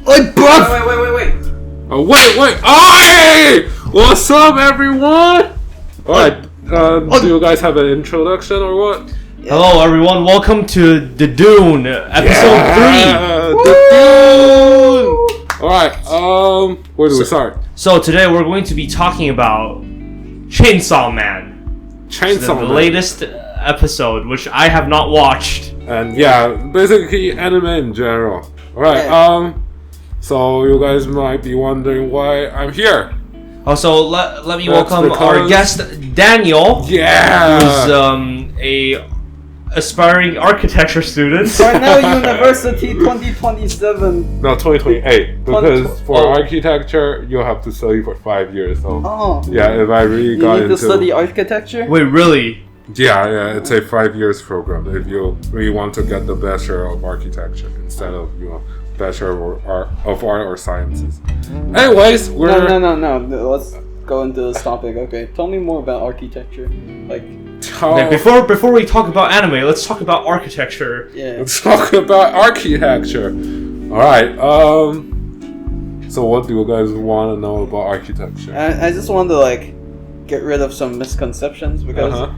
Oi, bruv! Wait. Oh, wait! Oh, hey! What's up, everyone? Alright, do you guys have an introduction or what? Yeah. Hello, everyone. Welcome to Dudune, episode 3! Dudune! Alright, where do we start? So today we're going to be talking about Chainsaw Man. The latest episode, which I have not watched. And yeah, basically anime in general. Alright, so you guys might be wondering why I'm here. Also, let me welcome our guest, Daniel. Yeah! Who's a aspiring architecture student. Cornell University 2027. No, 2028. Because for architecture, you have to study for 5 years. So yeah, if I really got into... You need to study architecture? Wait, really? Yeah, it's a 5 years program if you really want to get the Bachelor of Architecture instead of, Bachelor of Art or Sciences. Anyways, we're... No. Let's go into this topic. Okay, tell me more about architecture. Before we talk about anime, let's talk about architecture. Yeah. Let's talk about architecture. Alright, so what do you guys want to know about architecture? I just want to, get rid of some misconceptions because...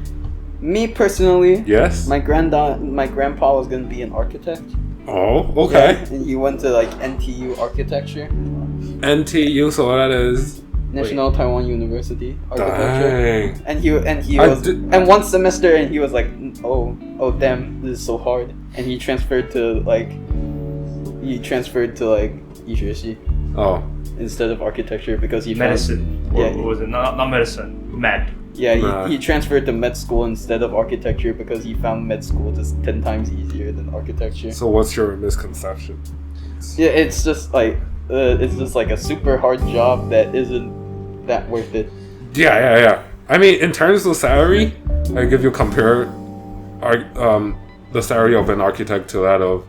Me personally, yes, my grandpa was gonna be an architect. Oh, okay. Yeah, and he went to NTU architecture. NTU, so that is National Taiwan University architecture. Dang. And he was and one semester and he was like, oh damn, this is so hard. And he transferred to Yishueshi. Oh. Instead of architecture because he medicine. Found, or was it not medicine? Med. Yeah, he transferred to med school instead of architecture because he found med school just 10 times easier than architecture. So what's your misconception? Yeah, it's just a super hard job that isn't that worth it. Yeah. I mean, in terms of salary, if you compare the salary of an architect to that of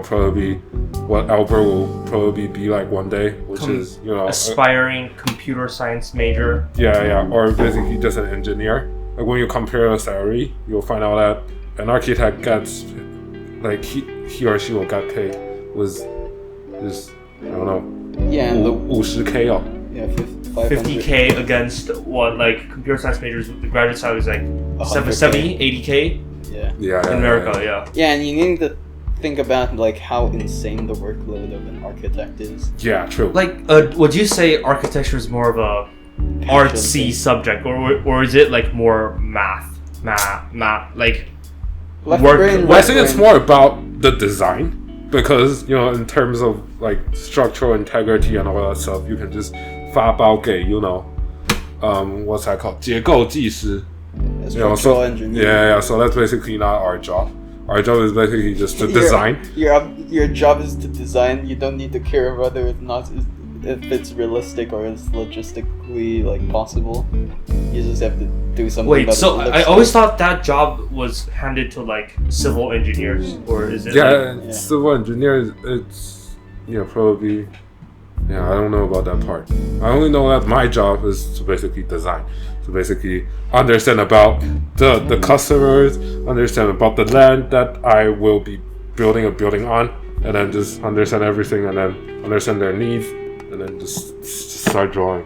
probably what Albert will probably be like one day, which is aspiring computer science major. Yeah, or basically just an engineer. Like when you compare a salary, you'll find out that an architect gets he or she will get paid was just I don't know. Yeah, and the 50K. Yeah, 50K against what computer science majors. The graduate salary is 70, 80K. Yeah. In America, Yeah, and you need to think about how insane the workload of an architect is. Yeah, true. Would you say architecture is more of a artsy subject, or is it more math? I think it's more about the design because in terms of structural integrity and all that stuff, you can just 发包给what's that called 结构技师. Structural engineer. Yeah. So that's basically not our job. Our job is basically just to design. Your job is to design. You don't need to care whether if it's realistic or it's logistically possible. You just have to do something. Wait, so I always thought that job was handed to civil engineers, or is it? Civil engineers. It's probably. Yeah, I don't know about that part. I only know that my job is to basically design. To basically understand about the customers, understand about the land that I will be building a building on, and then just understand everything, and then understand their needs, and then just start drawing.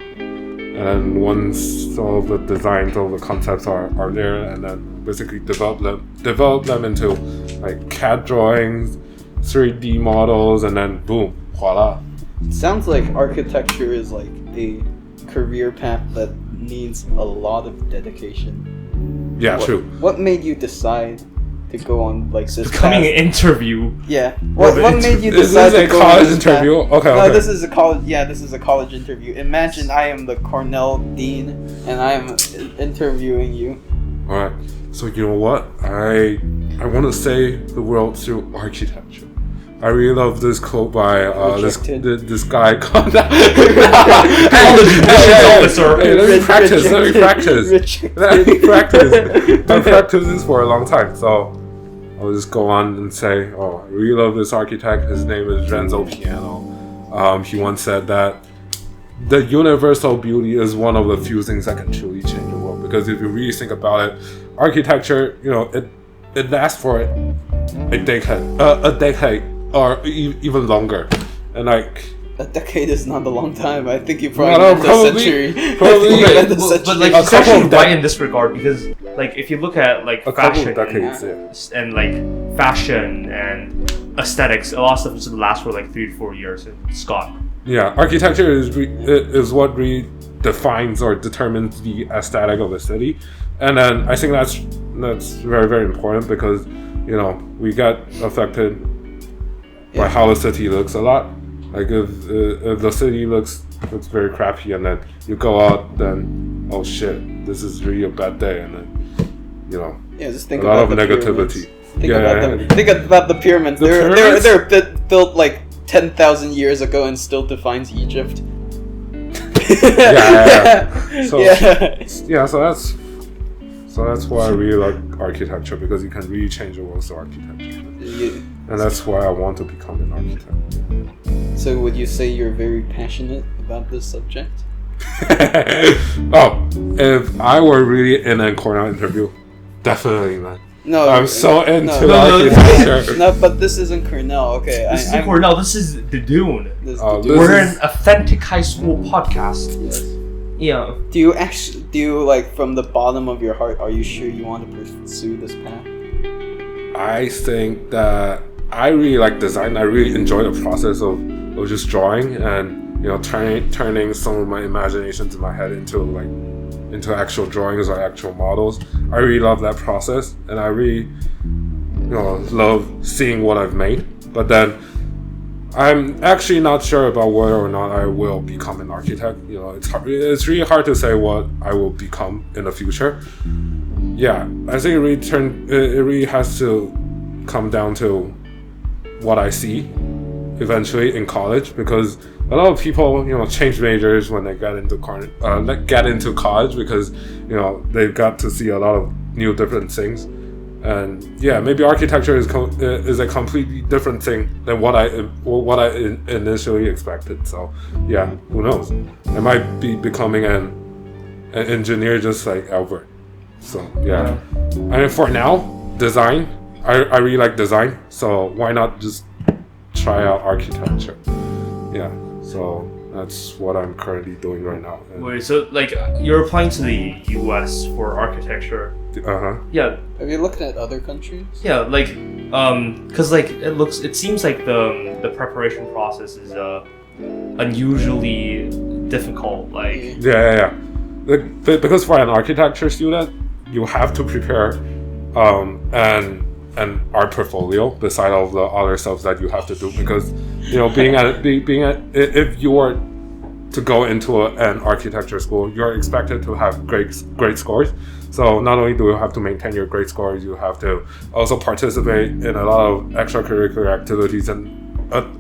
And then once all the designs, all the concepts are there, and then basically develop them into CAD drawings, 3D models, and then boom, voila. It sounds like architecture is a career path that needs a lot of dedication. Yeah, true. What made you decide to go on this becoming path? An interview? Yeah. What made you decide to go on this path? This is a college interview? Okay. No, this is a college. Yeah, this is a college interview. Imagine I am the Cornell dean and I am interviewing you. All right. So you know what? I want to save the world through architecture. I really love this quote by this guy called College officer. Hey, let me practice. I've practiced this for a long time, so I'll just go on and say, I really love this architect. His name is Renzo Piano. He once said that the universal beauty is one of the few things that can truly change the world. Because if you really think about it, architecture, it lasts for a decade or even longer, and A decade is not a long time. I think you probably meant a century. Probably. But like, it's actually right in this regard because, like, if you look at like fashion and like fashion and aesthetics, a lot of stuff just lasts for like 3 to 4 years. It's gone. Yeah, architecture is what defines or determines the aesthetic of a city, and then I think that's very, very important because we get affected by how the city looks a lot. Like if the city looks very crappy, and then you go out, then oh shit, this is really a bad day, and then just think a lot about of the negativity. Think about the pyramids. They're built like 10,000 years ago and still defines Egypt. So that's why I really like architecture, because you can really change the world through architecture. And that's why I want to become an architect. So would you say you're very passionate about this subject? Oh, if I were really in a Cornell interview, definitely not. No, I'm so into architecture. No, but this isn't Cornell. Okay, this isn't Cornell. This is Dudune. We're an authentic high school podcast. Yes. Yeah. Do you like from the bottom of your heart? Are you sure you want to pursue this path? I think that I really like design. I really enjoy the process of just drawing and turning some of my imaginations in my head into actual drawings or actual models. I really love that process, and I really love seeing what I've made. But then I'm actually not sure about whether or not I will become an architect. It's really hard to say what I will become in the future. Yeah, I think it really has to come down to what I see eventually in college, because a lot of people change majors when they get into college because they've got to see a lot of new different things. And yeah, maybe architecture is a completely different thing than what I initially expected. So yeah, who knows? I might be becoming an engineer just like Albert. So yeah, I mean, for now, design. I really like design. So why not just try out architecture? Yeah. So that's what I'm currently doing right now. Wait, so like you're applying to the US for architecture? Yeah. Have you looked at other countries? Yeah, like, cause like it seems like the preparation process is unusually difficult. Like. Yeah. Because for an architecture student, you have to prepare an art portfolio beside all the other stuff that you have to do, because if you were to go into an architecture school, you're expected to have great scores. So not only do you have to maintain your great scores, you have to also participate in a lot of extracurricular activities, and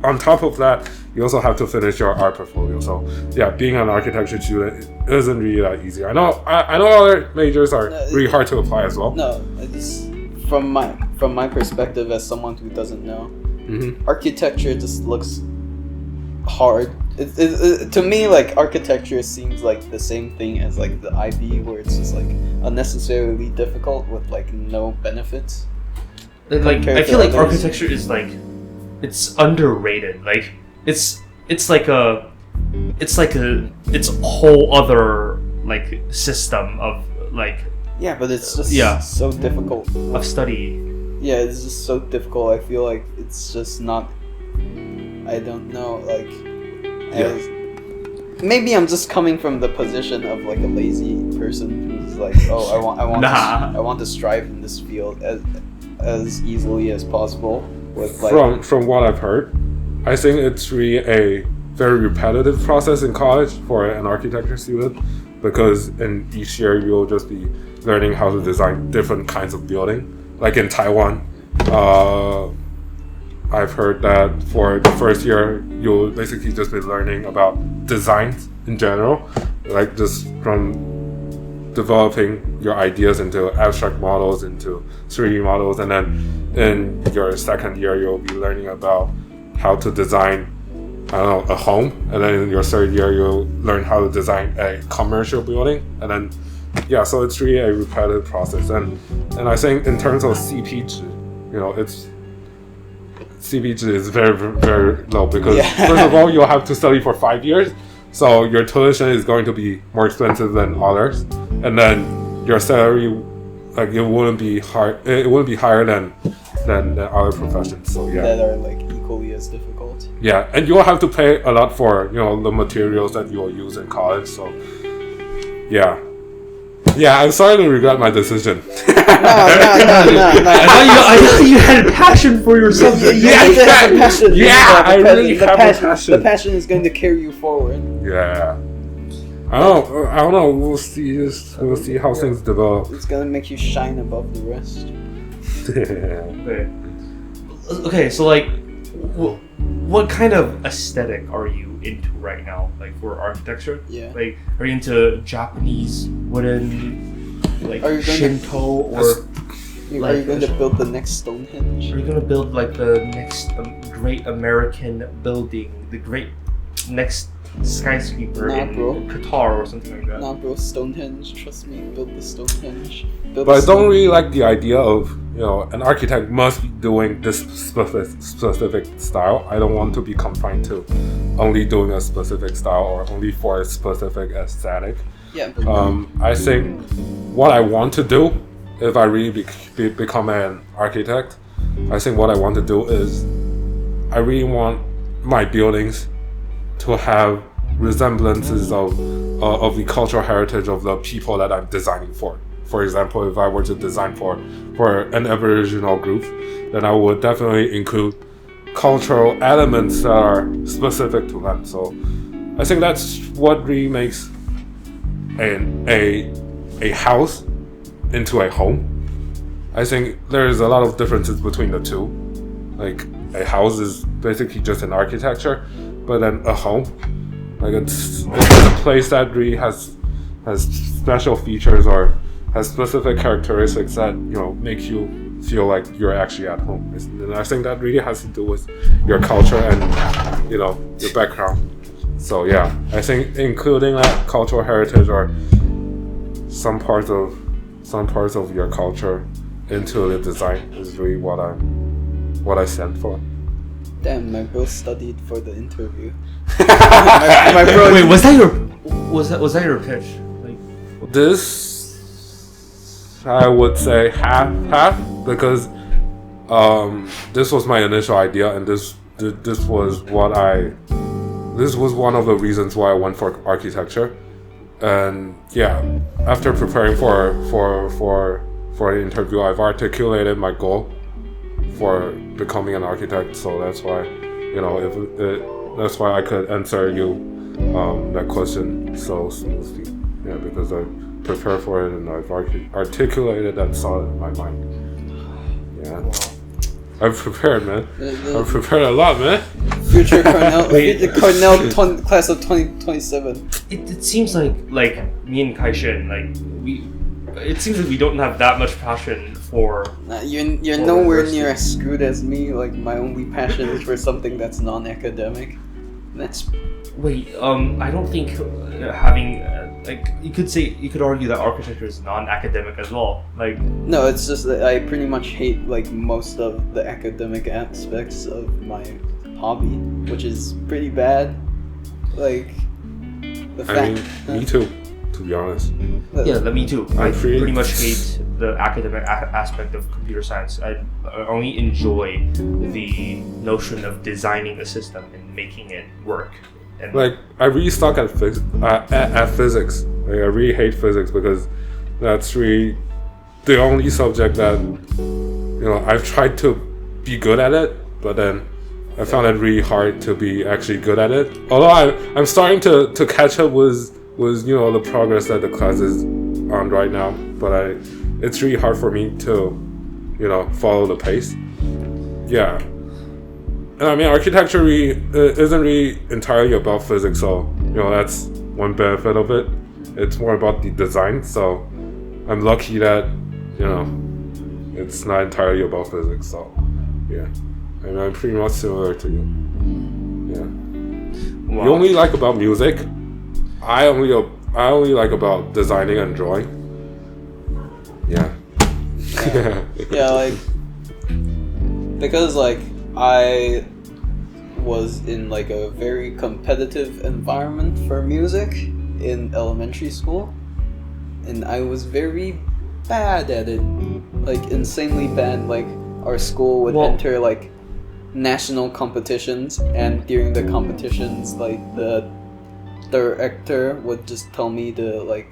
on top of that, you also have to finish your art portfolio. So yeah, being an architecture student isn't really that easy. I know other majors are really hard to apply as well. No, it's from my perspective as someone who doesn't know, architecture just looks hard. To me, like, architecture seems like the same thing as like the IB, where it's just like unnecessarily difficult with like no benefits. Like I feel like architecture is like, it's underrated. Like it's a whole other like system of like. Yeah, but it's just so difficult of study. Yeah, it's just so difficult. I feel like it's just not. I don't know, like. Maybe I'm just coming from the position of like a lazy person who's like, oh, I want to strive in this field as easily as possible. With like from what I've heard, I think it's really a very repetitive process in college for an architecture student, because in each year you'll just be learning how to design different kinds of building. Like in Taiwan, I've heard that for the first year, you'll basically just be learning about designs in general, like just from developing your ideas into abstract models, into 3D models, and then in your second year, you'll be learning about how to design, a home, and then in your third year, you'll learn how to design a commercial building, and then, yeah, so it's really a repetitive process, and I think in terms of CP, it's CVG is very, very low because first of all, you'll have to study for 5 years, so your tuition is going to be more expensive than others, and then your salary, like it wouldn't be higher than other professions. So yeah, that are like equally as difficult. Yeah, and you'll have to pay a lot for the materials that you'll use in college. So yeah. Yeah, I'm sorry to regret my decision. No. I thought you had a passion for your subject. I really have a passion. The passion is going to carry you forward. Yeah. I don't know. We'll see how things develop. It's gonna make you shine above the rest. Okay, so like, what kind of aesthetic are you into right now? Like for architecture? Yeah. Like, are you into Japanese wooden, like Shinto, or are you going to build the next Stonehenge? Are you going to build like the next great American building, the great next skyscraper in Qatar or something like that? Nah, bro, Stonehenge. Trust me, build the Stonehenge. But I don't really like the idea of an architect must be doing this specific style. I don't want to be confined to only doing a specific style or only for a specific aesthetic. Yeah. I think what I want to do, if I really become an architect, I think what I want to do is I really want my buildings to have resemblances of the cultural heritage of the people that I'm designing for. For example, if I were to design for an Aboriginal group, then I would definitely include cultural elements that are specific to them. So I think that's what really makes a house into a home. I think there's a lot of differences between the two. Like a house is basically just an architecture, but then a home, like it's a place that really has special features or has specific characteristics that make you feel like you're actually at home. And I think that really has to do with your culture and your background. So yeah, I think including that cultural heritage or some parts of your culture into the design is really what I stand for. Damn, my bro studied for the interview. my bro. Wait, was that your pitch? Like this? I would say half because this was my initial idea, and this was one of the reasons why I went for architecture. And yeah, after preparing for the interview, I've articulated my goal for becoming an architect. So that's why that's why I could answer you that question so smoothly. Yeah, because I prepared for it and I've articulated that thought in my mind. Yeah. Wow. I've prepared, man. I've prepared a lot, man. Future Cornell class of 2027. It seems like me and Kaishin, it seems like we don't have that much passion for. You're nowhere near as screwed as me. Like my only passion is for something that's non-academic. Wait. I don't think having you could argue that architecture is non-academic as well. No, it's just that I pretty much hate most of the academic aspects of my hobby, which is pretty bad. Me too. To be honest. Yeah, me too. I pretty much hate the academic aspect of computer science. I only enjoy the notion of designing a system and making it work. And I really suck at physics. I really hate physics because that's really the only subject that I've tried to be good at it, but then I found it really hard to be actually good at it. Although I'm starting to catch up with the progress that the class is on right now, but it's really hard for me to follow the pace. Yeah. And I mean, architecture isn't really entirely about physics, so that's one benefit of it. It's more about the design, so I'm lucky that it's not entirely about physics. So yeah, I mean, I'm pretty much similar to you. Yeah. Wow. You only like about music. I only like about designing and drawing. Yeah. Yeah, because I was in like a very competitive environment for music in elementary school, and I was very bad at it, like insanely bad. Like our school would enter like national competitions, and during the competitions, like the director would just tell me to like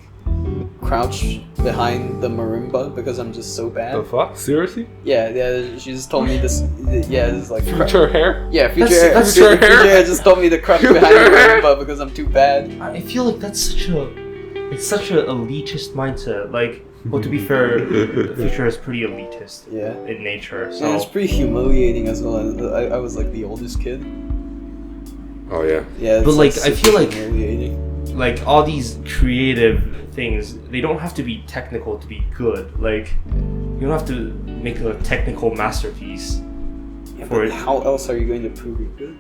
crouch behind the marimba because I'm just so bad. The fuck? Seriously? Yeah. She just told me this. Yeah, it's like future hair. Yeah, future hair just told me to crouch behind the marimba because I'm too bad. I feel like that's such a elitist mindset. Like, well, to be fair, future is pretty elitist. Yeah. In nature. So and it's pretty humiliating as well. I was like the oldest kid. Oh yeah. Yeah. But like, I feel like humiliating. Like all these creative things, they don't have to be technical to be good. Like, you don't have to make a technical masterpiece. Yeah, but how else are you going to prove you're good?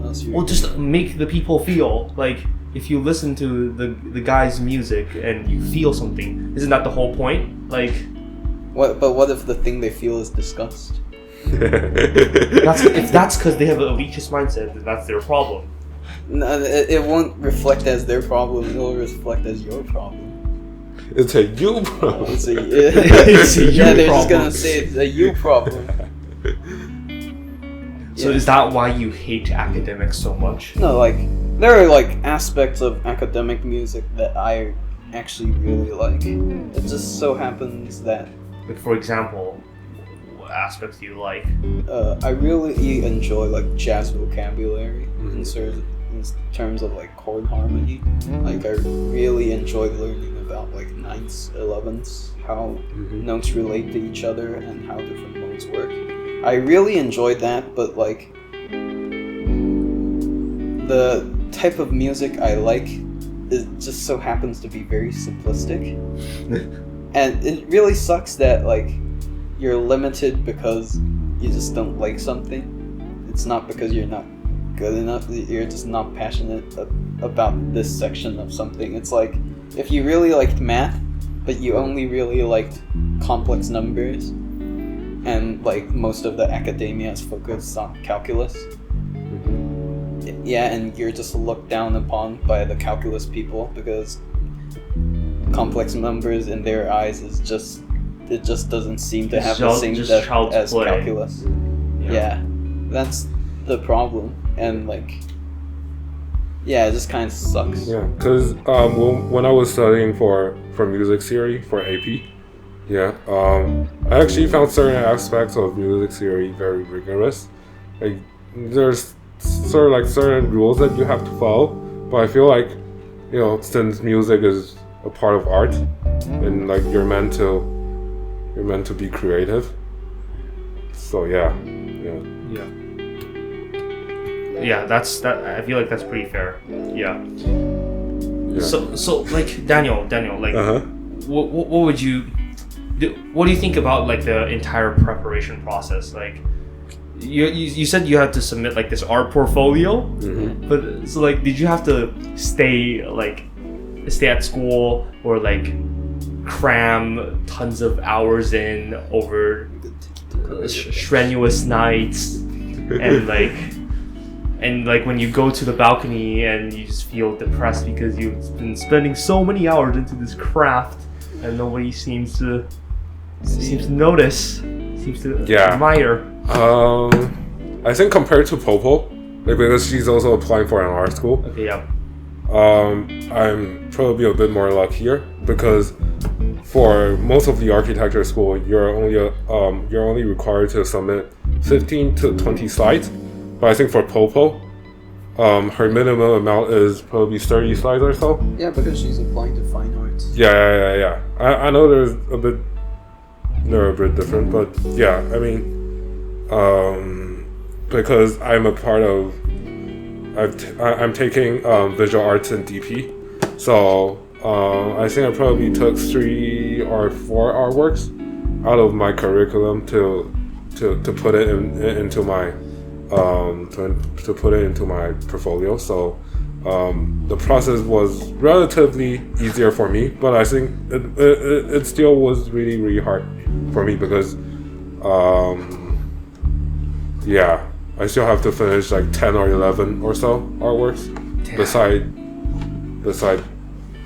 How else Well, just make the people feel. Like, if you listen to the guy's music and you feel something, isn't that the whole point? Like, what? But what if the thing they feel is disgust? If that's because they have an elitist mindset, then that's their problem. No, it won't reflect as their problem. It'll reflect as your problem. It's a you problem. It's a you yeah, they're problem. just gonna say it's a you problem. So is that why you hate academics so much? No, like there are like aspects of academic music that I actually really like. It just so happens that, like, for example, what aspects do you like? I really enjoy like jazz vocabulary in terms of like chord harmony. Like I really enjoy learning about like ninths, 11ths, how notes relate to each other and how different modes work. I really enjoyed that, but like the type of music I like it just so happens to be very simplistic. And it really sucks that like you're limited because you just don't like something. It's not because you're not good enough, you're just not passionate about this section of something. It's like if you really liked math but you only really liked complex numbers and like most of the academia is focused on calculus, yeah, and you're just looked down upon by the calculus people because complex numbers in their eyes is just, it just doesn't seem to have the same depth as calculus. Yeah, that's the problem. And like, yeah, it just kind of sucks. Yeah, because when I was studying for music theory for AP, I actually found certain aspects of music theory very rigorous. Like, there's sort of like certain rules that you have to follow, but I feel like, you know, since music is a part of art, and like you're meant to be creative. So yeah. Yeah, that's that. I feel like that's pretty fair. Yeah. So like Daniel, like, what would you do? What do you think about like the entire preparation process? Like, you said you had to submit like this art portfolio, but so like, did you have to stay at school or like cram tons of hours in over strenuous nights and like when you go to the balcony and you just feel depressed because you've been spending so many hours into this craft and nobody seems to notice, seems to admire. I think compared to Popo, like, because she's also applying for an art school. Okay, yeah. I'm probably a bit more luckier because for most of the architecture school, you're only required to submit 15 to 20 slides. But I think for Popo, her minimum amount is probably 30 slides or so. Yeah, because she's applying to fine arts. Yeah. I know they're a bit different, but yeah, I mean, because I'm a part of, I'm taking visual arts and DP, so I think I probably took 3 or 4 artworks out of my curriculum to put it into my to put it into my portfolio. So the process was relatively easier for me, but I think it still was really hard for me because yeah, I still have to finish like 10 or 11 or so artworks. Damn. Beside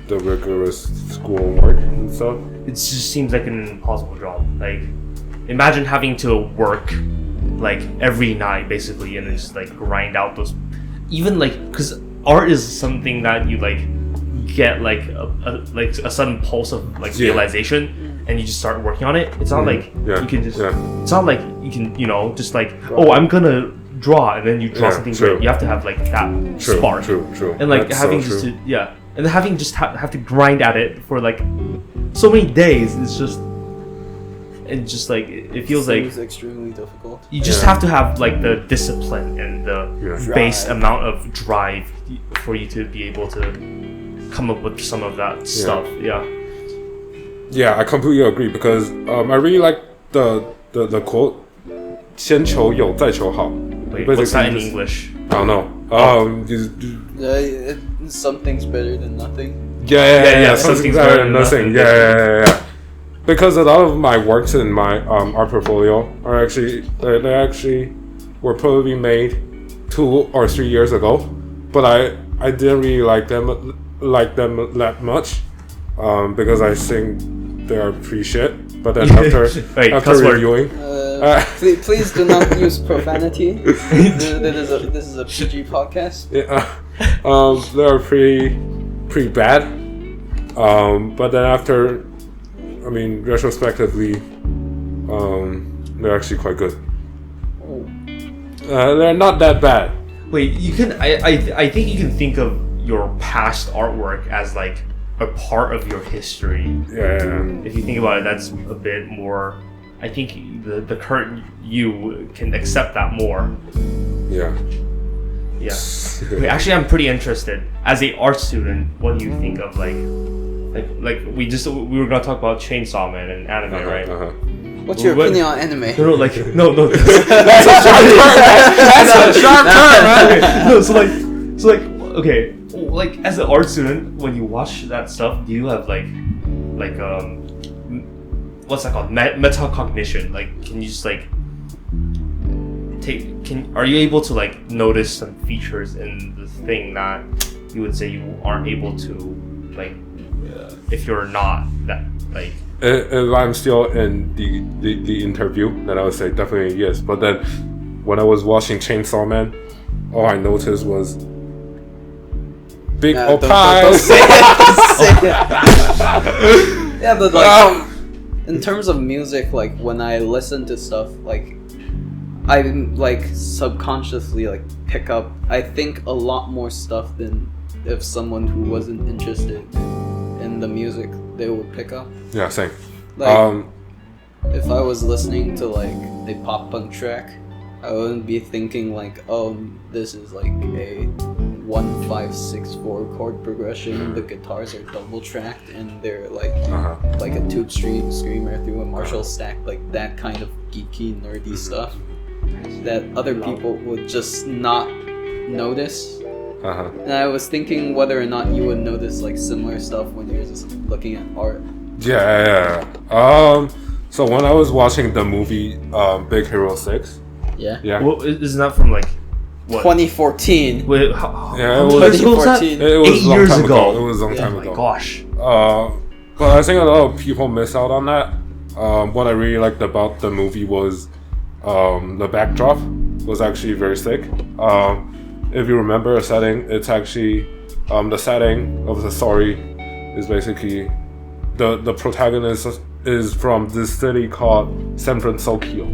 the rigorous schoolwork and stuff. It just seems like an impossible job. Like, imagine having to work like every night basically, and then just like grind out those. Even like, because art is something that you like get like a sudden pulse of like realization, and you just start working on it. It's not like you can just. It's not like you can just like I'm gonna draw, and then you draw something great. You have to have like that spark. True. And like That's having so just and having just have to grind at it for like so many days. It's just. And just like it feels like extremely difficult. You just have to have like the discipline and the base amount of drive for you to be able to come up with some of that stuff. Yeah, I completely agree because I really like the quote 先求有再求好. Wait, what's that in English? I don't know. Something's better than nothing. Yeah. Something's better than nothing. Yeah. Because a lot of my works in my art portfolio are actually they actually were probably made 2 or 3 years ago, but I didn't really like them that much because I think they are pretty shit. But then after reviewing, please do not use profanity. This is a PG podcast. Yeah, they are pretty bad. But then after. I mean, retrospectively, they're actually quite good. They're not that bad. Wait, you can. I think you can think of your past artwork as like a part of your history. Yeah. If you think about it, that's a bit more. I think the current you can accept that more. Yeah. Yeah. Wait, actually, I'm pretty interested. As a art student, what do you think of like we were gonna talk about Chainsaw Man and anime, right? What's your opinion on anime? No. That's a sharp turn, man. No, so like, okay, like as an art student, when you watch that stuff, do you have like what's that called? Metacognition. Like, can you just like are you able to like notice some features in the thing that you would say you aren't able to like? If you're not that like if I'm still in the interview, then I would say definitely yes. But then when I was watching Chainsaw Man, all I noticed was big pies. Yeah, but like in terms of music, like when I listen to stuff, like I like subconsciously like pick up I think a lot more stuff than if someone who wasn't interested in the music they would pick up. Yeah, same. Like, if I was listening to like a pop punk track, I wouldn't be thinking like, oh, this is like a 1-5-6-4 chord progression. The guitars are double tracked and they're like like a tube screamer through a Marshall stack, like that kind of geeky nerdy stuff that other people would just not notice. And I was thinking whether or not you would notice like similar stuff when you're just looking at art. Yeah. So when I was watching the movie Big Hero 6. Yeah. Well, isn't that from like what? 2014. Wait, how was 2014. It was 8 years ago. It was a long time ago. ago. Oh my gosh. But I think a lot of people miss out on that. What I really liked about the movie was the backdrop was actually very sick. If you remember a setting, it's actually the setting of the story is basically the protagonist is from this city called San Francisco.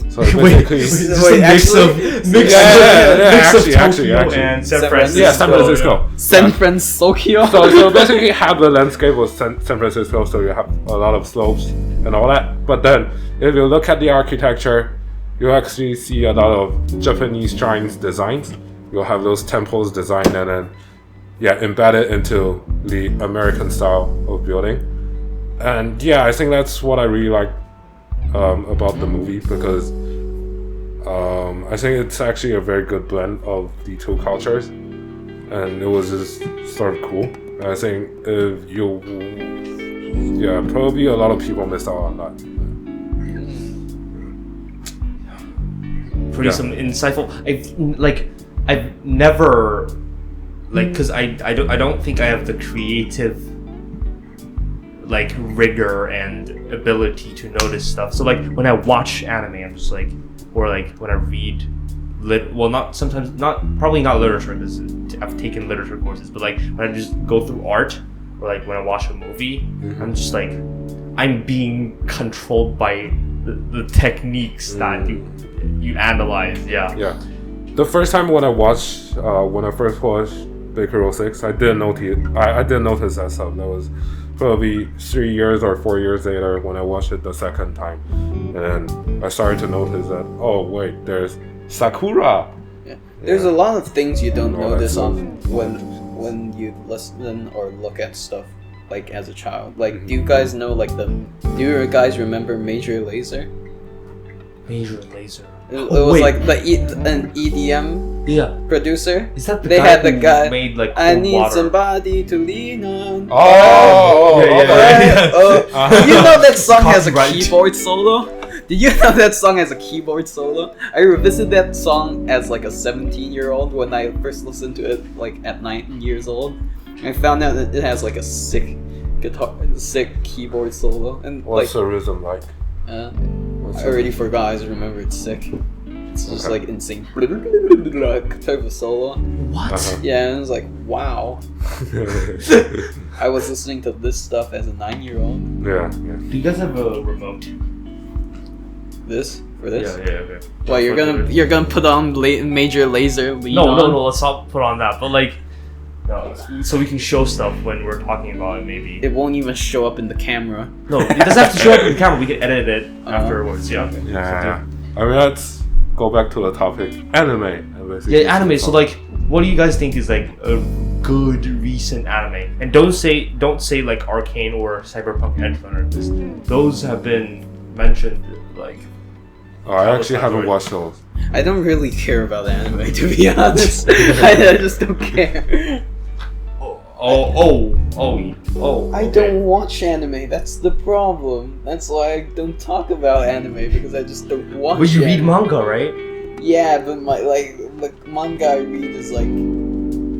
So basically, mix of Tokyo and San Francisco. Yeah, San Francisco. San Francisco. So basically, half the landscape was San Francisco, so you have a lot of slopes and all that. But then, if you look at the architecture, you actually see a lot of Japanese Chinese designs. You'll have those temples designed and then embedded into the American style of building. And yeah, I think that's what I really like about the movie because I think it's actually a very good blend of the two cultures, and it was just sort of cool. I think if probably a lot of people missed out on that. pretty some insightful. I've never because I don't think I have the creative rigor and ability to notice stuff. So when I watch anime, I'm just or when I read probably not literature, because I've taken literature courses, but when I just go through art, or when I watch a movie, I'm just I'm being controlled by the techniques that you analyze. Yeah. The first time when I first watched Baker 06, I didn't notice that stuff. That was probably 3 years or 4 years later when I watched it the second time, and I started to notice that, oh wait, there's Sakura. Yeah. There's a lot of things you don't notice when you listen or look at stuff as a child. Do you guys know do you guys remember Major Lazer? Major Lazer. It was an EDM producer. Is that they had the guy made I need water. somebody to lean on. Oh, You know that song has a keyboard solo? Did you know that song has a keyboard solo? I revisited that song as a 17-year-old when I first listened to it at 9 years old. I found out that it has a sick keyboard solo. And what's the rhythm like? I already forgot. I just remember it's sick. It's just insane type of solo. What? Yeah, and it was wow. I was listening to this stuff as a 9-year-old. Yeah. Do you guys have a remote? This? For this? Yeah, okay. Well, you're gonna put on Major Lazer. No, let's not put on that. But no, so we can show stuff when we're talking about it. Maybe it won't even show up in the camera. No, it doesn't have to show up in the camera. We can edit it afterwards. Yeah. Yeah. I mean, let's go back to the topic. Anime. Yeah, anime. So what do you guys think is a good recent anime? And don't say Arcane or Cyberpunk Edge Runner, because those have been mentioned I actually haven't watched those. I don't really care about anime, to be honest. I just don't care. I don't watch anime. That's the problem. That's why I don't talk about anime, because I just don't watch. But you read manga, right? Yeah, but the manga I read is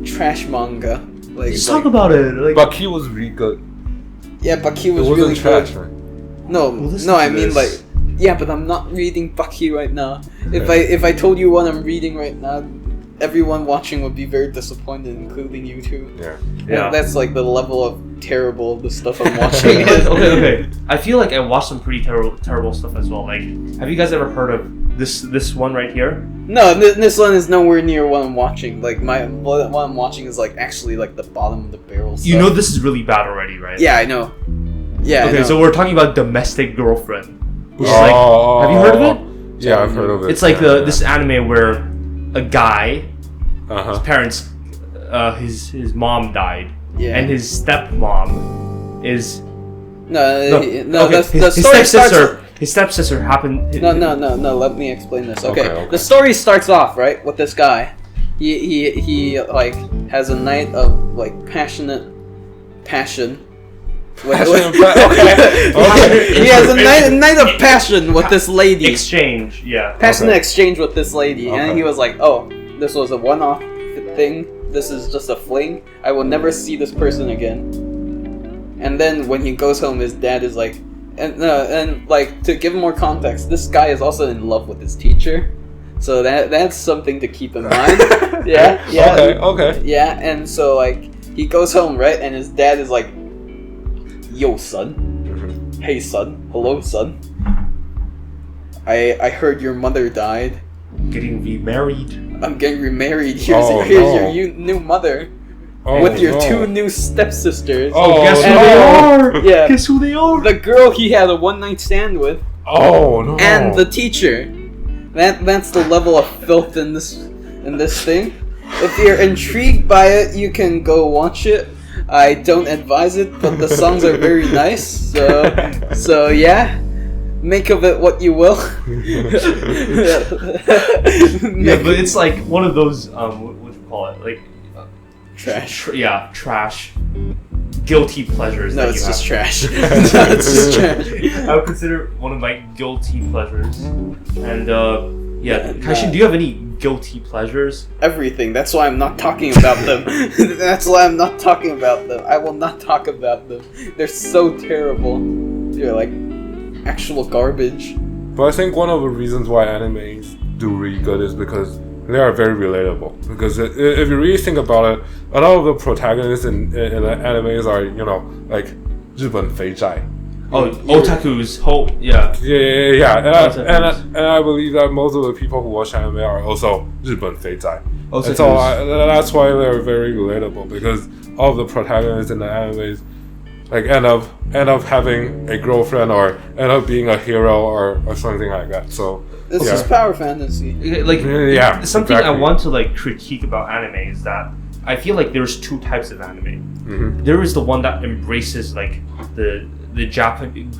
trash manga. Just talk about it. Baki was really good. Yeah, Baki was really trash, good. Right? No, I mean yeah, but I'm not reading Baki right now. If I told you what I'm reading right now, everyone watching would be very disappointed, including you two. Yeah. That's the level of terrible the stuff I'm watching is. Okay. I feel I watched some pretty terrible stuff as well. Have you guys ever heard of this one right here? No, this one is nowhere near what I'm watching. What I'm watching is actually the bottom of the barrel stuff. You know this is really bad already, right? Yeah, I know. Yeah. Okay, so we're talking about Domestic Girlfriend. Which is have you heard of it? Yeah, I've heard of it. It's this anime where a guy, his parents, his mom died, and his stepmom is his stepsister happened. No. Let me explain this. Okay. The story starts off right with this guy. He has a night of passion. He has a night of passion with this lady. Exchange, yeah. Passionate exchange with this lady, and he was oh, this was a one-off thing. This is just a fling. I will never see this person again. And then when he goes home, his dad is and to give more context, this guy is also in love with his teacher. So that's something to keep in mind. Yeah. Okay. Yeah, and so he goes home, right, and his dad is yo, son. Hey, son. Hello, son. I heard your mother died. Getting remarried. I'm getting remarried. Here's your new mother. With your two new stepsisters. Guess who they are? Yeah. Guess who they are? The girl he had a one-night stand with. Oh, no. And the teacher. That's the level of filth in this thing. If you're intrigued by it, you can go watch it. I don't advise it, but the songs are very nice. So yeah, make of it what you will. Yeah, but it's one of those what do you call it? Trash. Trash. Guilty pleasures. No, it's just trash. It's just trash. I would consider one of my guilty pleasures, and Yeah, Kaishin, do you have any guilty pleasures? Everything. That's why I'm not talking about them. That's why I'm not talking about them. I will not talk about them. They're so terrible. They're like actual garbage. But I think one of the reasons why animes do really good is because they are very relatable. Because if you really think about it, a lot of the protagonists in animes are, like 日本肥宅. Oh, otakus, yeah. Yeah. And I believe that most of the people who watch anime are also 日本肥宅. And so that's why they're very relatable, because all of the protagonists in the animes like end up having a girlfriend or end up being a hero or something like that. So this is power fantasy. Something I want to like critique about anime is that I feel like there's two types of anime. Mm-hmm. There is the one that embraces like the Japanese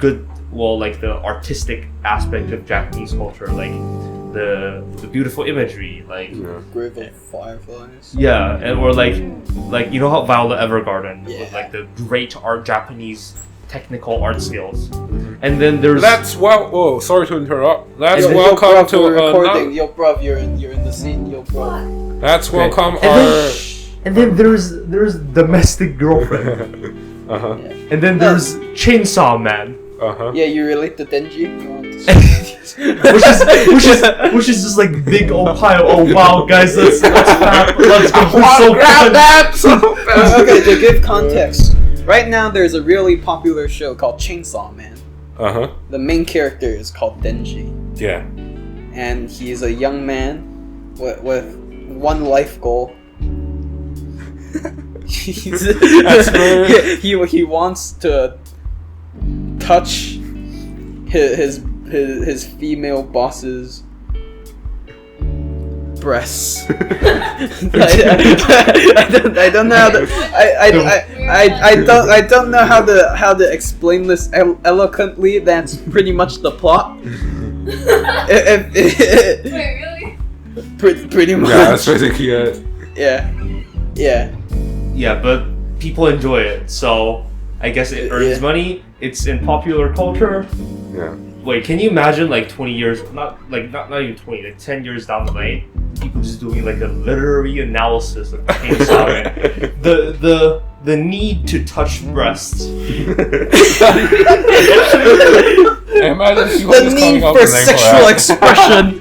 like the artistic aspect of Japanese culture, like the beautiful imagery, like Grave of Fireflies. Yeah, or like you know how Violet Evergarden with like the great Japanese technical art skills, and then there's sorry to interrupt. Let's welcome welcome to recording. Yo, bruv, you're in the scene. Yo, bruv. Let's welcome and then there's Domestic Girlfriend. And then there's Chainsaw Man. Yeah, you relate to Denji? which is just like big old pile. Oh wow, guys, let's go. Okay, to give context, right now there's a really popular show called Chainsaw Man. The main character is called Denji. Yeah. And he's a young man with one life goal. He wants to touch his female boss's breasts. I don't know how to I don't know how to explain this eloquently. That's pretty much the plot. Wait, really? Pretty much. Yeah, that's basically it. Yeah, but people enjoy it, so I guess it earns money. It's in popular culture. Yeah. Wait, can you imagine like 20 years, not even 20, like 10 years down the lane, people just doing like a literary analysis of Chainsaw Man. The need to touch breasts. The need for sexual expression.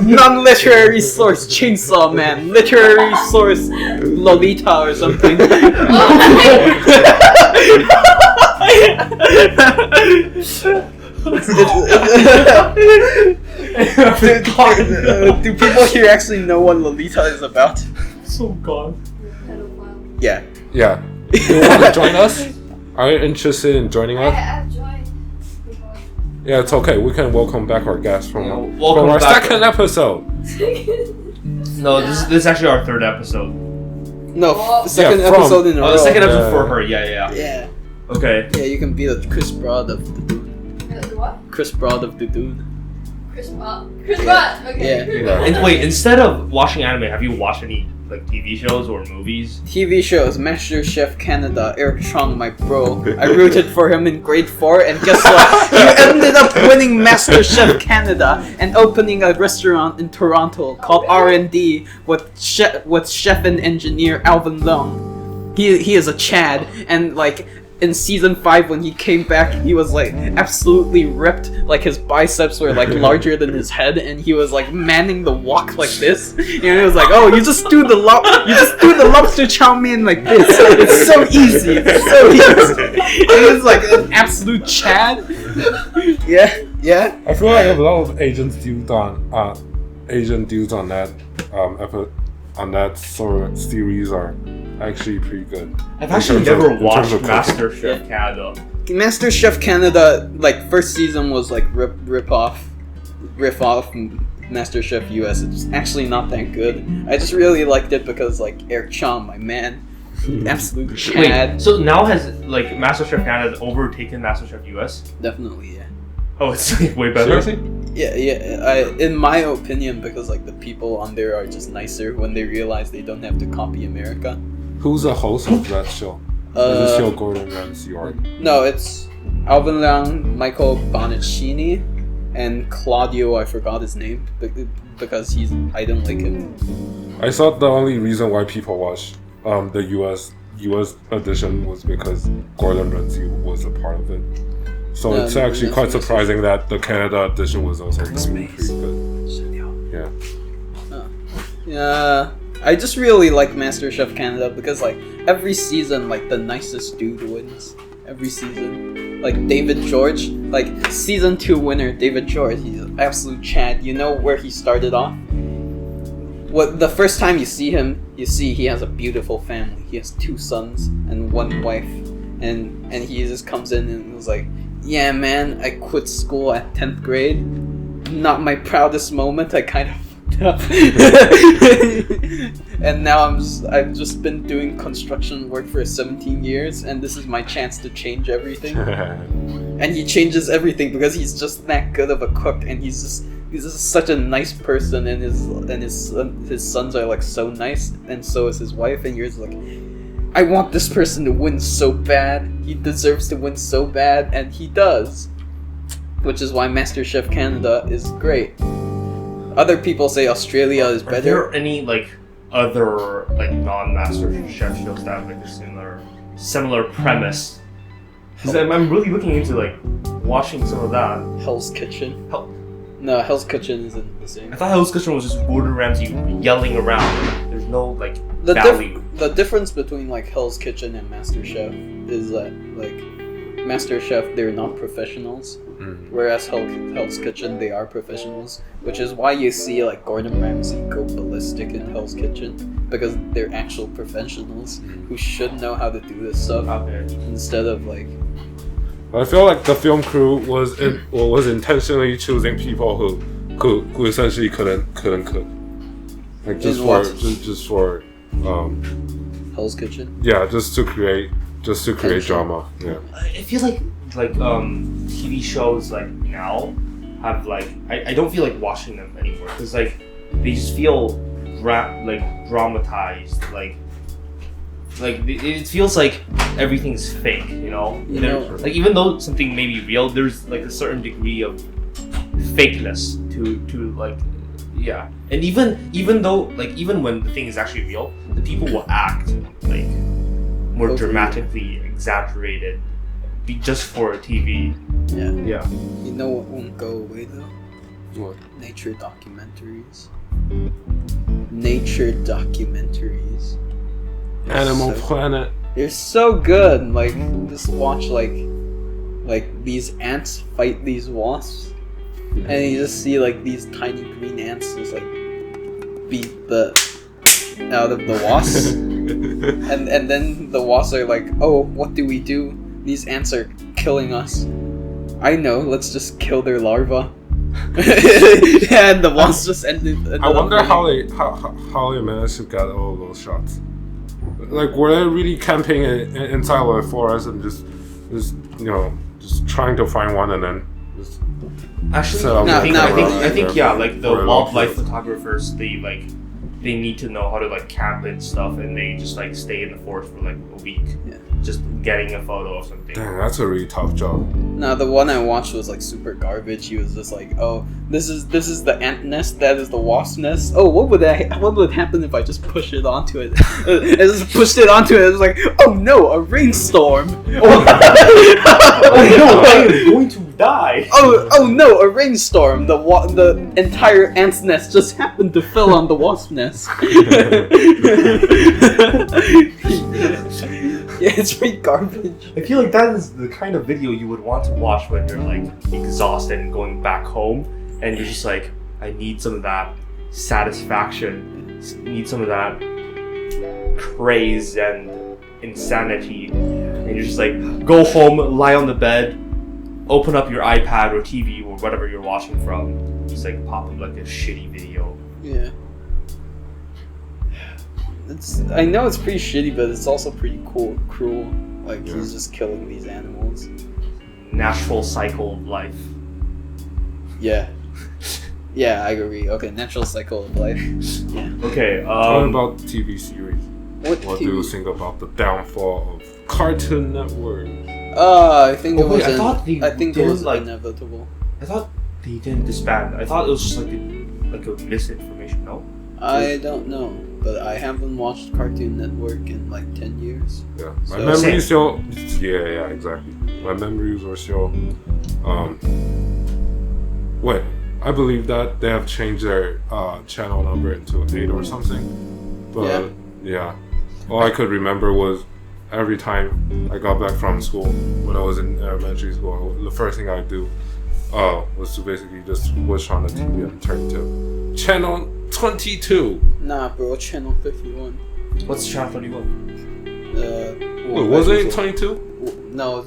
Non-literary source Chainsaw Man. Literary source Lolita or something. Do people here actually know what Lolita is about? So gone. Yeah. Yeah. You want to join us? Are you interested in joining us? I've joined before. Yeah, it's okay. We can welcome back our guests from welcome our back. second episode. No, this is actually our third episode. No, second episode in a row. The second episode for her. Yeah. Okay. Yeah, you can be the Chris Broad of Dudune. The what? Chris Broad of Dudune. Chris Broad. Okay. Yeah. And wait, instead of watching anime, have you watched any like TV shows or movies? TV shows, Master Chef Canada, Eric Chong, my bro. I rooted for him in grade 4, and guess what? He ended up winning Master Chef Canada and opening a restaurant in Toronto called R&D with chef and engineer Alvin Leung. He is a Chad, and like in season 5 when he came back, he was like absolutely ripped, like his biceps were like larger than his head, and he was like manning the wok like this. And he was like, "Oh, you just do the lobster chow mein like this. It's so easy. It's so easy." And he was like an absolute Chad. Yeah. I feel like a lot of Asian dudes on that on that sort of series are actually pretty good. I've actually never watched Master Chef Canada. Master Chef Canada, like first season was like riff off Master Chef US. It's actually not that good. I just really liked it because like Eric Chong, my man, absolute Chad. Wait, so now has like Master Chef Canada overtaken Master Chef US? Definitely, yeah. Oh, it's like way better. Seriously? Yeah. In my opinion, because like the people on there are just nicer when they realize they don't have to copy America. Who's the host of that show? Is it show Gordon Ramsay or? No, it's Alvin Leung, Michael Bonaccini, and Claudio, I forgot his name because I didn't like him. I thought the only reason why people watched the US edition was because Gordon Ramsay was a part of it. So it's actually quite surprising that the Canada edition was also gluten free. But yeah, I just really like MasterChef Canada because like every season, like the nicest dude wins. Every season, like David George, like season 2 winner David George, he's an absolute Chad. You know where he started off? The first time you see him, you see he has a beautiful family. He has 2 sons and 1 wife, and he just comes in and was like, "Yeah, man, I quit school at 10th grade. Not my proudest moment. I kind of fucked up, and now I've just been doing construction work for 17 years, and this is my chance to change everything." And he changes everything because he's just that good of a cook, and he's just such a nice person, and his sons are like so nice, and so is his wife, and you're just like, I want this person to win so bad. He deserves to win so bad, and he does. Which is why MasterChef Canada is great. Other people say Australia is better. Are there any like other like non-MasterChef shows that have like a similar premise? Because I'm really looking into like watching some of that. Hell's Kitchen. No, Hell's Kitchen isn't the same. I thought Hell's Kitchen was just Gordon Ramsay yelling around. There's no like value. The difference between like Hell's Kitchen and MasterChef is that like MasterChef, they're not professionals, whereas Hell's Kitchen, they are professionals, which is why you see like Gordon Ramsay go ballistic in Hell's Kitchen, because they're actual professionals who should know how to do this stuff instead of like. I feel like the film crew was intentionally choosing people who essentially couldn't cook, like just for Hell's Kitchen. Yeah, just to create drama. Yeah. I feel like TV shows like now have like I don't feel like watching them anymore because like they just feel dramatized, like it feels like everything's fake, you know? Like even though something may be real, there's like a certain degree of fakeness to like, yeah. And even though like even when the thing is actually real, the people will act like more dramatically exaggerated just for TV. Yeah. You know what won't go away though? What? Nature documentaries. Nature documentaries. Animal Planet. They're so good. Like just watch like these ants fight these wasps, and you just see like these tiny green ants just like beat the out of the wasps, and then the wasps are like, oh, what do we do? These ants are killing us. I know. Let's just kill their larvae. And the wasps just ended. I wonder how they managed to get all those shots. Like, were they really camping inside of a forest and just trying to find one and then just actually? I think yeah, like the wildlife photographers, they need to know how to like camp and stuff, and they just like stay in the forest for like a week, just getting a photo of something. Dang, that's a really tough job. No, the one I watched was like super garbage. He was just like, oh, this is the ant nest, that is the wasp nest. Oh, what would happen if I just push it onto it? I just pushed it onto it. It was like, oh no, a rainstorm. Oh no, I am going to die. Oh no, a rainstorm. The entire ant's nest just happened to fall on the wasp nest. Yeah, it's pretty garbage. I feel like that is the kind of video you would want to watch when you're like exhausted and going back home, and you're just like, I need some of that satisfaction, need some of that craze and insanity, and you're just like, go home, lie on the bed, open up your iPad or TV or whatever you're watching from, just like pop up like a shitty video. Yeah. I know it's pretty shitty, but it's also pretty cruel. Like, he's just killing these animals. Natural cycle of life. Yeah. Yeah, I agree. Okay, natural cycle of life. Yeah. Okay, what about TV series? What do you think about the downfall of Cartoon Network? I think it was I think it was inevitable. I thought They didn't disband. I thought it was just like a misinformation. No. I don't know, but I haven't watched Cartoon Network in like 10 years. Yeah, my So- memories still. Yeah, exactly. My memories were still. Wait, I believe that they have changed their channel number into 8 or something. But yeah, all I could remember was every time I got back from school when I was in elementary school, the first thing I'd do was to basically just switch on the TV and turn to channel 22. Nah, bro, channel 51. What's channel 21? Wait, was it 22? No,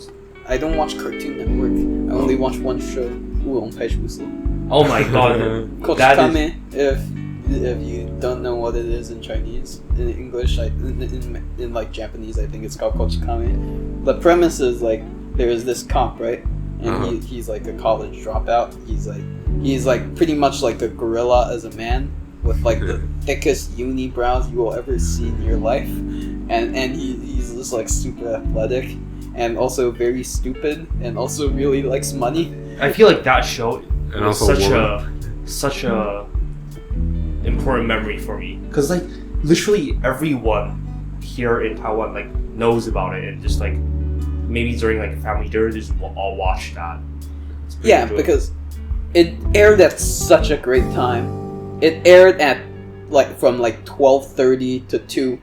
I don't watch Cartoon Network. I only watch one show, 乌龙派出所. Oh my god. That is... If you don't know what it is in Chinese, in English, in like Japanese, I think it's called Kochikame. The premise is like there's this cop, right? And he's like a college dropout. He's like pretty much like a gorilla as a man with like the thickest unibrows you will ever see in your life, and he's just like super athletic and also very stupid and also really likes money. I feel like that show And was also such a important memory for me, because like literally everyone here in Taiwan like knows about it, and just like maybe during like family dinner just all watch that. Yeah, good. because it aired at such a great time. It aired at like from like 12:30 to 2,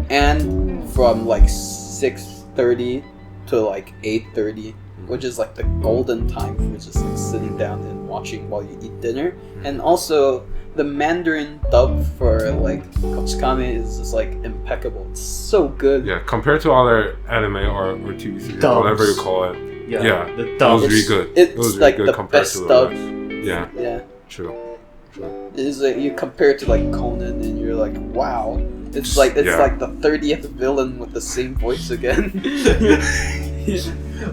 and from like 6:30 to like 8:30, which is like the golden time for just like sitting down and watching while you eat dinner. And also the Mandarin dub for like Kochikame is just like impeccable. It's so good. Yeah, compared to other anime or TV series, Dubs. whatever you call it. Yeah, the It dub. was really good. It's It was really like good the compared best to the dub. rest. Yeah, Yeah. true. Is like you compare it to like Conan and you're like, wow. It's like the 30th villain with the same voice again.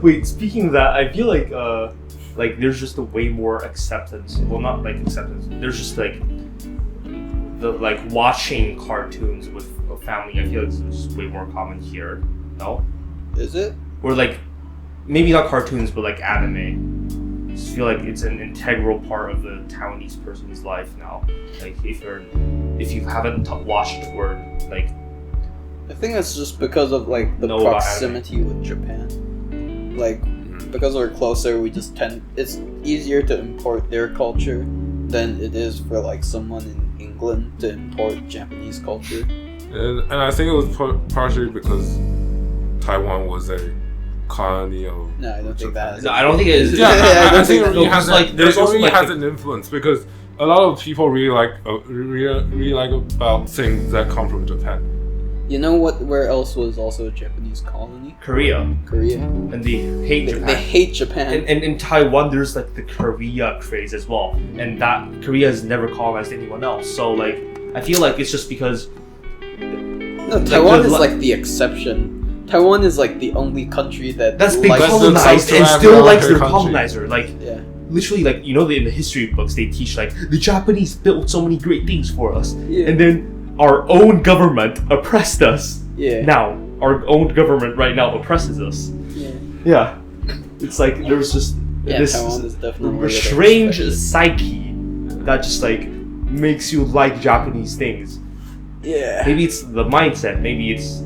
Wait, speaking of that, I feel like there's just a way more acceptance. Well, not like acceptance. There's just like the like watching cartoons with a family. I feel like it's just way more common here. No, Is it? or like maybe not cartoons, but like anime. I just feel like it's an integral part of the Taiwanese person's life now. Like if you haven't watched or like, I think it's just because of like the Know about proximity with Japan. Like because we're closer, we just it's easier to import their culture than it is for like someone in England to import Japanese culture. And I think it was partially because Taiwan was a colony of. No, I don't think that. no, I don't think it is. Yeah, I think that- it really has, like there's it also really like has an influence because a lot of people really like about things that come from Japan. You know what? Where else was also a Japanese colony? Korea, Korea. and they hate Japan. They hate Japan. And in Taiwan, there's like the Korea craze as well, and that Korea has never colonized anyone else. So like, I feel like it's just because No, Taiwan is like the exception. Taiwan is like the only country that's been likes- colonized and South still American likes their country. colonizer. Like Yeah. literally, like you know, in the history books they teach like the Japanese built so many great things for us, Yeah. and then our own government oppressed us. Yeah. Now our own government right now oppresses us. Yeah. Yeah, it's like there's just Yeah, this Taiwan is definitely strange unexpected. psyche that just like makes you like Japanese things. Yeah. Maybe it's the mindset. Maybe it's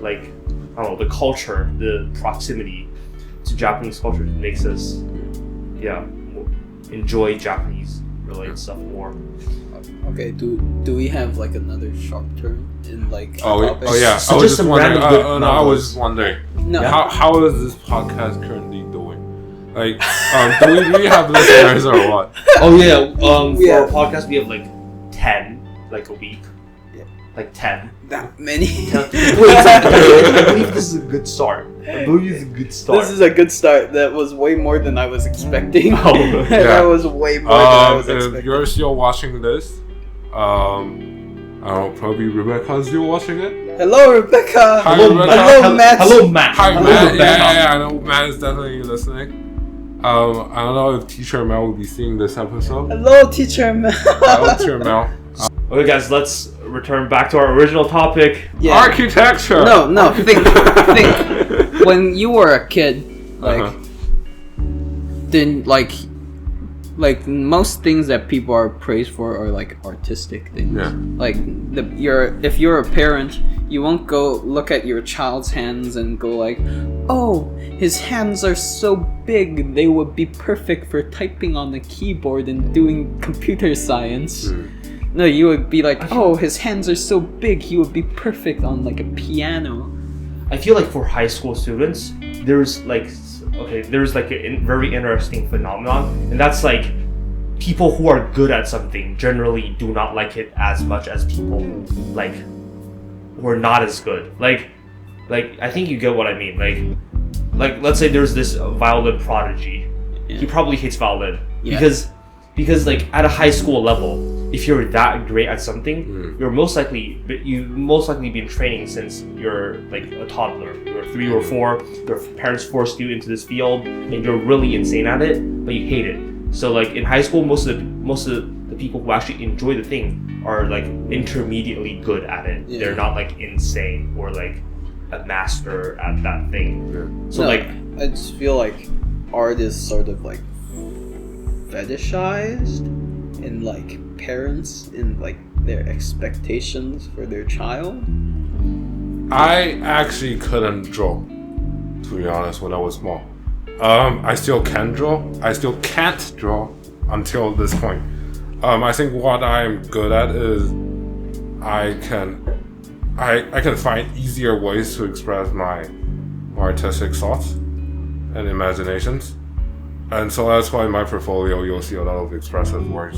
like I don't know, the culture, the proximity to Japanese culture that makes us enjoy Japanese related stuff more. Okay. Do we have like another sharp turn in like? Oh topics? yeah. So I was just just some wondering. random good I was numbers. just wondering. No. How is this podcast currently doing? Like, do we really have listeners or what? Oh yeah. We For our have- podcast, we have like 10 like a week. Yeah. Like 10. That many. Wait, I believe this is a good start. I believe it's a good start. This is a good start. That was way more than I was expecting. Oh, yeah. That was way more than I was If expecting. you're still watching this, I don't know, probably Rebecca's still watching it. Hello, Rebecca. Hi, Hello, Rebecca. Hello, Matt. Hello, Matt. Hi, Hello, Matt. Rebecca. Yeah, I know Matt is definitely listening. I don't know if Teacher Mel will be seeing this episode. Hello, teacher. Hello, Teacher Mel. Okay, guys, let's return back to our original topic. Yeah. Architecture. No. Think. When you were a kid, like, Uh-huh. then like like most things that people are praised for are like artistic things. Yeah. Like if you're a parent, you won't go look at your child's hands and go like, oh, his hands are so big, they would be perfect for typing on the keyboard and doing computer science. No, you would be like, oh, his hands are so big, he would be perfect on like a piano. I feel like for high school students, there's like a very interesting phenomenon, and that's like people who are good at something generally do not like it as much as people who are not as good. Like I think you get what I mean. Like let's say there's this violin prodigy. Yeah. He probably hates violin because like at a high school level, if you're that great at something, you've most likely been training since you're like a toddler. You're 3 or 4. Your parents forced you into this field, and you're really insane at it, but you hate it. So like in high school, most of the people who actually enjoy the thing are like intermediately good at it. Yeah. They're not like insane or like a master at that thing. Yeah. So I just feel like art is sort of like fetishized in like parents in like their expectations for their child. I actually couldn't draw, to be honest, when I was small. I still can draw. I still can't draw until this point. I think what I'm good at is I can find easier ways to express my artistic thoughts and imaginations. And so that's why in my portfolio you'll see a lot of expressive works.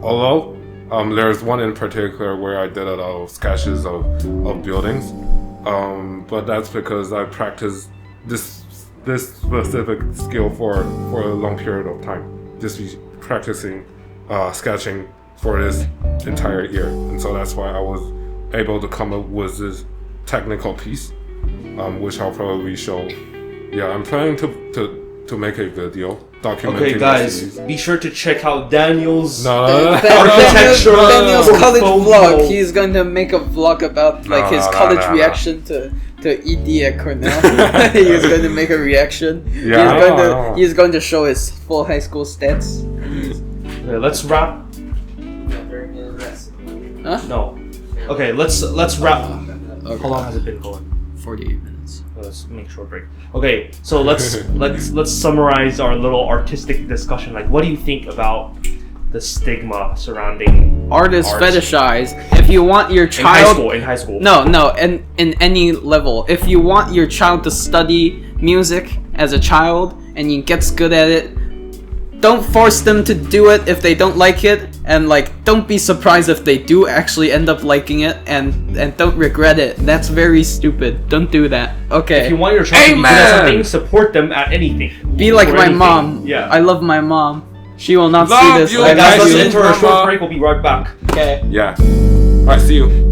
Although there's one in particular where I did a lot of sketches of buildings. But that's because I practiced this specific skill for a long period of time. Just be practicing sketching for this entire year. And so that's why I was able to come up with this technical piece, which I'll probably show. Yeah, I'm planning to make a video documenting. Okay, guys, be sure to check out Daniel's Daniel's college vlog. He's going to make a vlog about like his college reaction to ED at Cornell. He's going to make a reaction. Yeah, he's going to show his full high school stats. Okay, let's wrap. Huh? No. Okay, let's wrap. Okay. How long has it been going? 48 minutes. Let's make a short break. Okay, so let's summarize our little artistic discussion. Like, what do you think about the stigma surrounding art is fetishized? If you want your child in high school. No, and in any level. If you want your child to study music as a child and he gets good at it, don't force them to do it if they don't like it, and like don't be surprised if they do actually end up liking it, and don't regret it. That's very stupid. Don't do that. Okay. If you want your child to be good at something, support them at anything. Be like my mom. Yeah. I love my mom. She will not see this. Guys, let's enter a short break. We'll be right back. Okay. Yeah. Alright, see you.